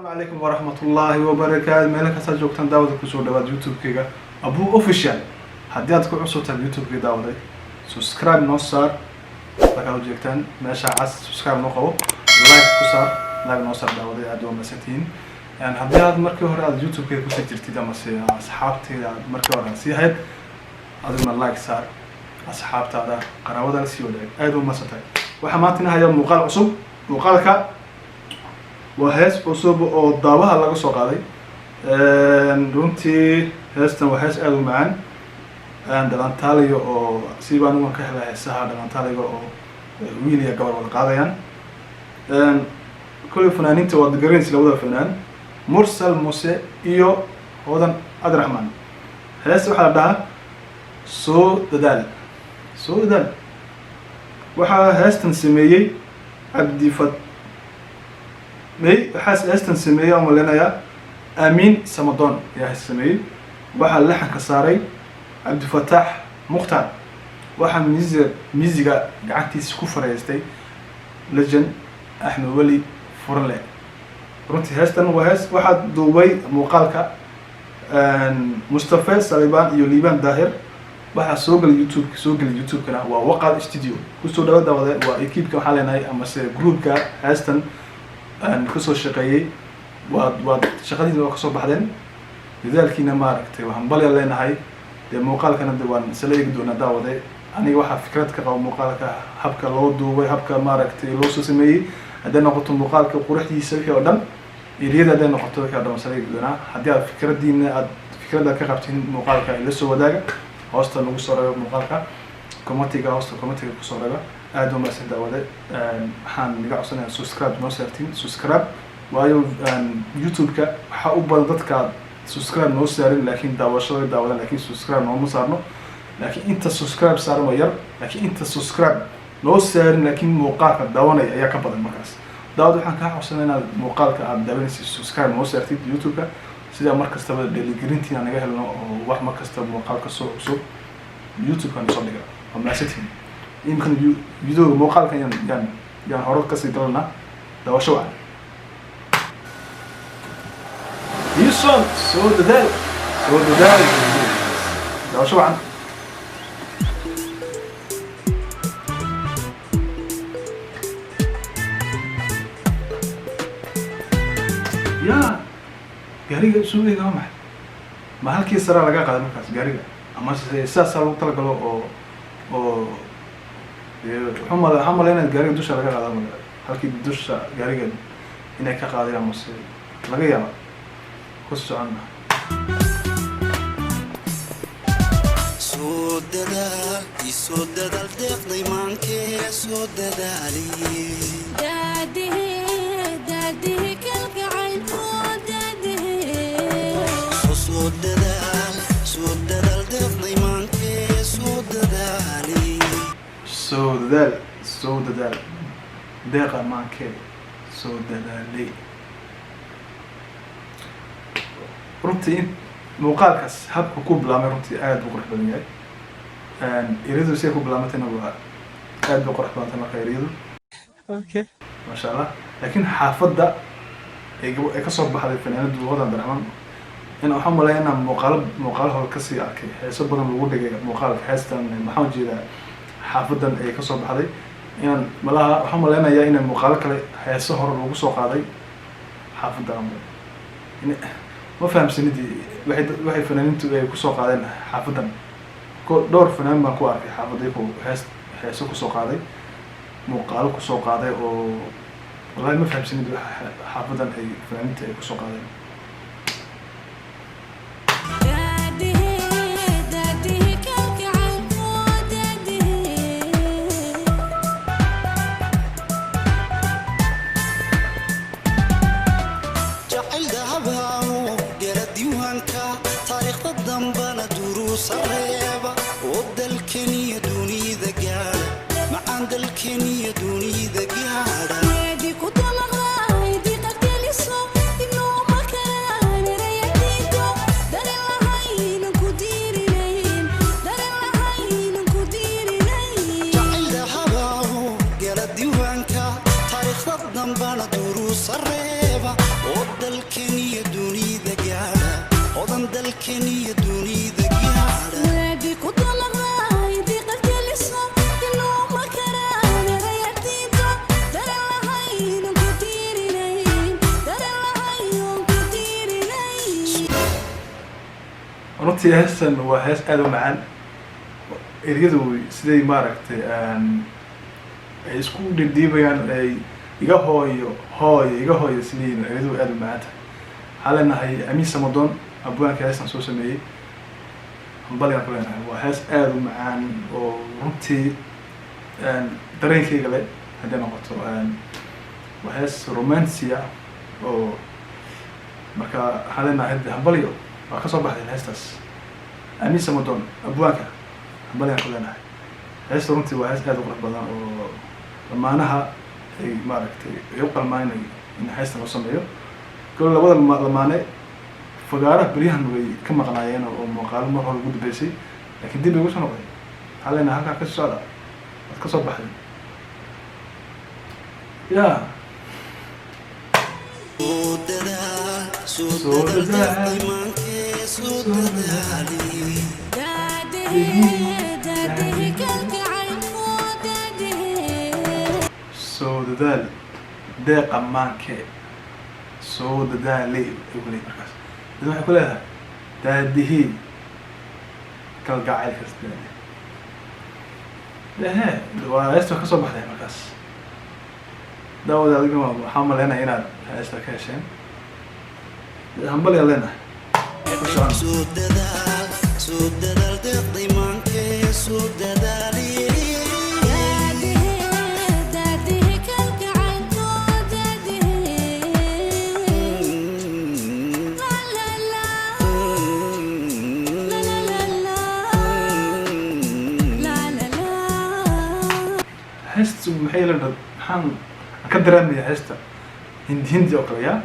السلام عليكم ورحمة الله وبركاته. مالك هسا جوجتان داود كسو دواد يوتيوب كيغا ابو اوفيشال. هدي اد كو عصوتان يوتيوب كي داوداي سبسكرايب نو صار لكا جوجتان ماشا عس سبسكرايب نو قبو لايك كو صار لايك نو صار داوداي ادو مساتين يعني هدي اد markii hore aad youtube كي ku jirtid ama si asxaabteeda markii hore si hayd aduna like صار asxaabtaada qaraabada si wadaag aad u masatay waxa maanta hayo muuqaal cusub muuqaalka وهاس عصب أو ضابها لقى سقاطي رنتي هاستن وهاس ألو معن دلان تالي أو سيبانو ما كهلا الساعة دلان تالي أو ويليا قبل والقاضيان كل فنانين تواد جرين سلودا فنان مرسل موسى إيو هذا عبد الرحمن هاس وحلا ده سو دال وحا هاستن سمية عبد فت مي حاس أستن سمية وملنا يا أمين سمدون يا السمية وحا اللحن كساري عبد الفتاح مختار وحا ميزيغا قعدتي سكوفر يستي لجن أحمد ولي فرلي رنتي هاستن وهاس واحد دوبي مقالك مصطفى سليمان يوليبان داهر وحا سوق اليوتيوب كنا ووقع استديو كسو داود وإكيب كحالنا أما جروب هاستن كسو شقيي وشقدي وكسو بحدين لذلك أنا ما ركتي وهنبلي لنا هاي المقال كان دوان سليق دون داودي أنا واحد فكرتك أو مقالك حبك لودو وحبك ما ركتي لوسو سمي عندنا قط مقالك وقرحتي يسوي ودم يريد عندنا قطوك هذا سليق دونا هدي فكرة دين فكرة ذاك قبتين مقالك لسه وداك هوست نوصل مقالك كوماتيكا هوست كوماتيكا كسورة أدو ما سند أوده حان نقع صنع سبسكرايب نوسرتين سبسكرايب وأيو يوتيوب كا حاول بلدتك سبسكرايب نوسرين لكن داوشة داولا لكن سبسكرايب نو صارنو لكن أنت سبسكرايب صار وير لكن أنت سبسكرايب نوسرين لكن موقعك داونا يا كبر المكاس داود حان كا حسنا موقعك داوين سبسكرايب نوسرتين يوتيوب كا سيدا مركز تبع ديليجرينتي أنا جاهل واحد مركز تبع موقعك صوب يوتيوب كان صار لك هم ناسيتهم يمكن فيديو مقال كان يعني هروك كسي دلنا ده شو عن يسون سو دال ده شو عن يا جاري شو اللي قام ما هالكي سرا لقى قدام كاس جاري أما ساس لو طلع له أو حمل أنا الجاري دوش على كذا هذا هالكي دوش جاري جد إنك كقاضي يا مصري لقي يا خص عنه سودة الدقني مانك سودة علي دادي كلك عين دادي سودة الدقني مانك سودة علي سودة دقة مانك سودة لي runtii muuqaalkaas habka ku bilaamay runtii aad u qurux badan yahay iridu si ku bilaamatayna waa aad u qurux badan marka iridu okay ma sha Allah laakiin xaafada ay ka soo baxday fanaanadu wadan darxman in waxaan maleeynaa muuqaal hor ka sii arkay heeso badan lagu dhigay muuqaalka heestan maxaa jeeda xaafadan ay ka soo baxday in malaha waxaan maleynayaa in muuqaal kale heeso hor lagu soo qaaday xaafadan ما فهم سندي واحد فنانين تبي كسوق هذا حافظا دور فنان ما كوار في حافظ يكو حس كسوق هذا مقال كسوق هذا أو والله ما فهم سندي حافظا أي فنانين تبي كسوق هذا تاريخ الضنبنا دروس الريبة وبدا الكنية دوني ذا قاعدة ما عند الكنية دوني ذا قاعدة يدي كنت مغلا يدي قتلي صوب النوم كان ريديكو دار الهين كديري لين دار الهين كديري لين جعل ذهبه قال الديوانك تاريخ الضنبنا دروس sareeba oo dalkaniya dunida gaadha odan dalkaniya dunida gaadha weedi ku damaqday diqadgeliso dilooma karaan erayartiinta daralahayn ku tiirinayn daralahayn ku tiirinayn runtii heestan waa hees aad u macaan eryadu siday maaragtay ay isku dhibdhiibayaan ay iga hooyo sidiin eryadu aad u macaan tahay waxaa leenahay amiin samadoon abwaanka heestan soo sameeyey hambaligaan ku leenahay waa hees aad u macaan oo runtii dareenkayga leh hadday noqoto waa hees romansia oo marka waxaa leenahay hambalyo waa kasoo baxdeen heestaas amiin samadoon abwaanka hambaligaan ku leenahay heesta runtii waa hees aad u qurux badan oo dhammaanaha ay maaragtay ay u qalmaanay in heestan loo sameeyo kalo labada lamaane fagaaraha beryahan way ka maqnaayeen oo muuqaalo mar hore ugu dambeysay laakiin dib bay ugu soo noqday waxaa leenahay halkaa kasoo socda waad kasoo baxday ya soo dadaal iimaankee soo dadaali soo dadaal deeqa maankee soo dadaalay ay ku leeyihin markaas dad waxay ku leedahay daadihii kalgacayl kasta ehe waa heesta kasoo baxday markaas daawada adiga waxaa maleynaya inaad heesta ka hesheen hambaliyaa leenahay soo dadaal deeqa iimaankee soo dadaali heesta maxay la dhad maxaan ka dareemayaa heesta hindi oo kale yaa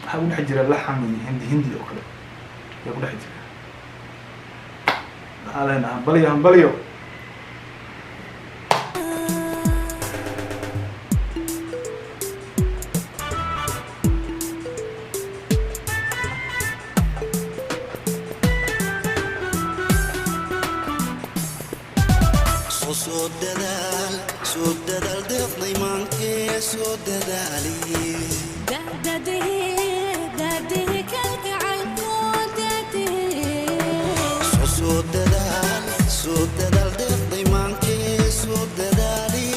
waxaa ku dhex jira laxan iyo hindi oo kale yaa ku dhex jira waxaa leenahay hambalyo soo dadaal deeqda iimaankee soo dadaali soo dadaal deeqda iimaankee soo dadaali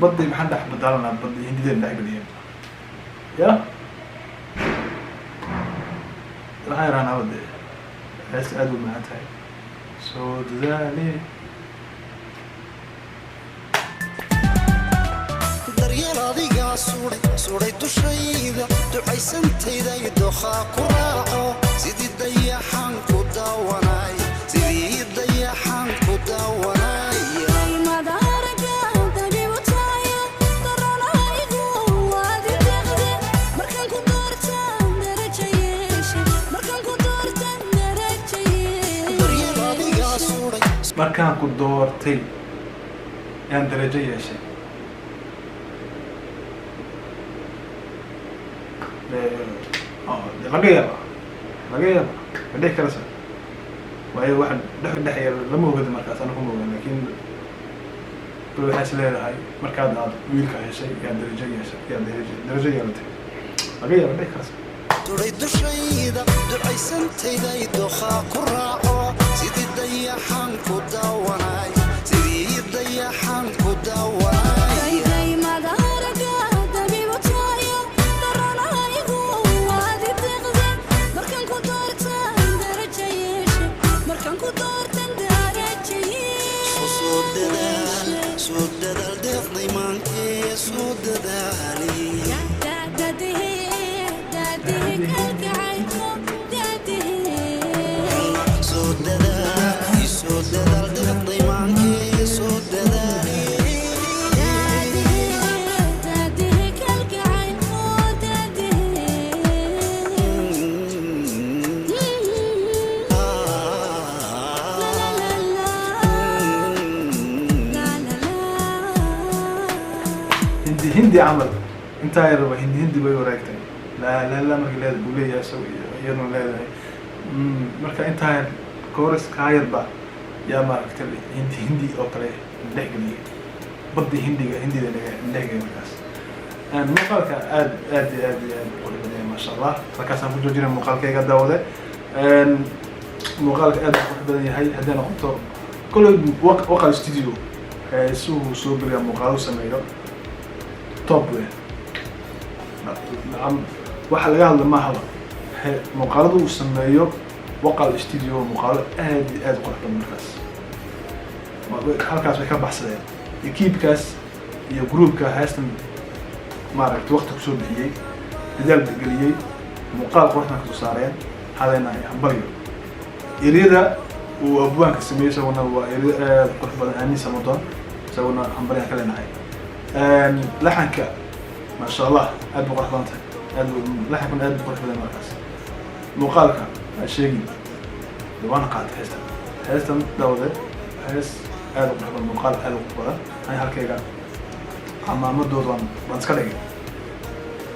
badday maxaan dhex badaalanaa badda hindideena dhex geliyeen ya waxaan yaraanaa badde heesta aad u macaan tahay soo dadaali daryeel adigaa suday dushayda ducaysantayda iyo dookhaa ku raaco sidii dayaxaan ku daawanay sidii dayaxaan ku daawanay markaan ku doortay yaan darajo yeeshay laga yaaba madhihi karasa waayo waxaan dhexya lama ogada markaas ana kuma ogan lakin bal waxaa is leedahay markaad aad wiilka heshay yaan darajo yeeshay yaan darajo yeelatay laga yaaba dhihi karasa duray dushayda ducaysantayda iyo dookhaa ku raaco sidii dayaxaan ku daawanay sidii dayaxaan ku daawanay soo dadaal deeqda iimaankee soo dadaali soo dadaal deeqda iimaankee soo dadaali hindi camal intaa yar waa hindi bay wareegtay la markii leedahay buu leeyahay isaga iyaduna leedahay marka intaa yar chorus kaa yarba yaa maaragtay hindi oo kale dhexgeliyay badii hindida dhexgeliyay markaas muuqaalka aad qurux badan maasha allah halkaasaan ku joojinay muuqaalkayga daawade muuqaalka aad qurux badan yahay haddii noqoto kolley waqal studio heesuhu soo geliya muuqaalo sameeyo top wey waxa laga hadla mahaba muuqaalada uu sameeyo waqal studio muuqaalo aad qurux badan markaas halkaas way ka baxsadeen ekiibkaas iyo groupka heestan maaragtay waqti kusoo bixiyey dadaal geliyey muuqaal quruxna kasoo saareen hadeenahay hambalyo eriyada uu abwaanka sameeyey isaguna waa eriyo aad qurux badan aamin samadoon isaguna hambalyaan ka leenahay laxanka maasha allah aad buu qurux badan tahay laxankuna aad buu qurux badan markaas muuqaalka waa sheegi waana qaatay heestan daawade hees aad u qurux badan muuqaal aad u qurux badan ani halkayga camaamadooda waan iska dhigay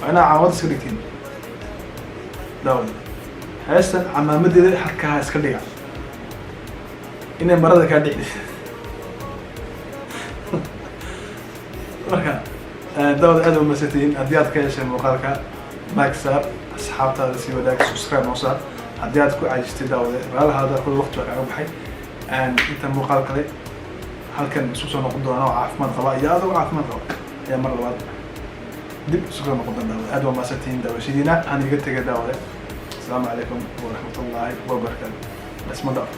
waa inaa calaamad iska dhigtiin daawada heestan camaamadeeda halkaa iska dhiga inay marada kaa dhici marka daawada aad umasantihiin haddii aad ka heshay muuqaalka like saar asxaabtaada sii wadaag subscribe noo saar haddii aad ku caajistay daawade raalahaada kul waqti baa kaaga baxay inta muuqaal kale halkan isu soo noqon doona oo caafimaad qaba iyo adoo caafimaad qaba ayaa mar labaad dib isu soo noqon doona aad waa maasantihiin daawashadiina aan iga tegay daawade asalaamu calaykum waraxmatullaahi wabarakaatu isma dhaaf